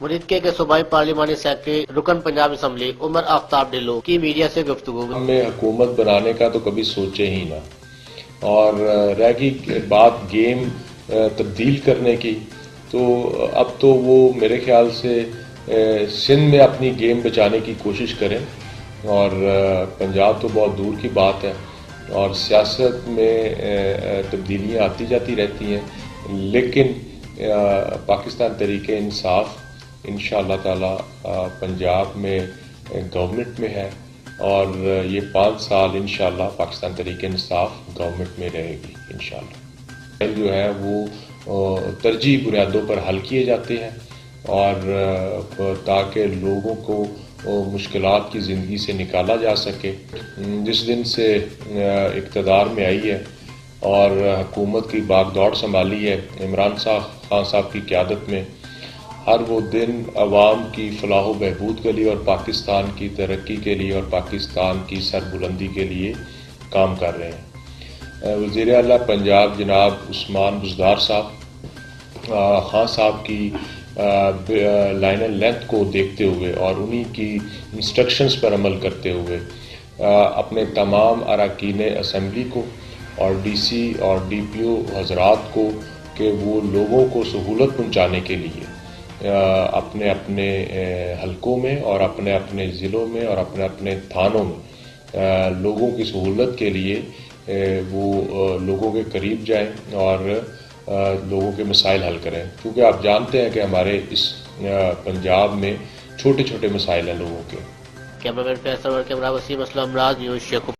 مریدکے کے صوبائی پارلیمانی سیکرٹری رکن پنجاب اسمبلی عمر آفتاب ڈھلو کی میڈیا سے گفتگو۔ ہم نے حکومت بنانے کا تو کبھی سوچے ہی نہ، اور رہ گئی بات گیم تبدیل کرنے کی، تو اب تو وہ میرے خیال سے سندھ میں اپنی گیم بچانے کی کوشش کریں، اور پنجاب تو بہت دور کی بات ہے، اور سیاست میں تبدیلیاں آتی جاتی رہتی ہیں، لیکن پاکستان تحریک انصاف انشاءاللہ تعالی پنجاب میں گورنمنٹ میں ہے، اور یہ 5 سال انشاءاللہ پاکستان تحریک انصاف گورنمنٹ میں رہے گی انشاءاللہ۔ جو ہے وہ ترجیحی بنیادوں پر حل کیے جاتے ہیں، اور تاکہ لوگوں کو مشکلات کی زندگی سے نکالا جا سکے۔ جس دن سے اقتدار میں آئی ہے اور حکومت کی باغ دوڑ سنبھالی ہے عمران خان صاحب کی قیادت میں، ہر وہ دن عوام کی فلاح و بہبود کے لیے اور پاکستان کی ترقی کے لیے اور پاکستان کی سربلندی کے لیے کام کر رہے ہیں۔ وزیر اعلیٰ پنجاب جناب عثمان بزدار صاحب خان صاحب کی لائن اینڈ لینتھ کو دیکھتے ہوئے اور انہی کی انسٹرکشنز پر عمل کرتے ہوئے اپنے تمام اراکین اسمبلی کو اور ڈی سی اور ڈی پی او حضرات کو کہ وہ لوگوں کو سہولت پہنچانے کے لیے اپنے اپنے حلقوں میں اور اپنے اپنے ضلعوں میں اور اپنے اپنے تھانوں میں لوگوں کی سہولت کے لیے وہ لوگوں کے قریب جائیں اور لوگوں کے مسائل حل کریں، کیونکہ آپ جانتے ہیں کہ ہمارے اس پنجاب میں چھوٹے چھوٹے مسائل ہیں لوگوں کے۔ کیمرہ مین فیصل اور کیمرہ وسیم اسلم راز، نیوز شیخو۔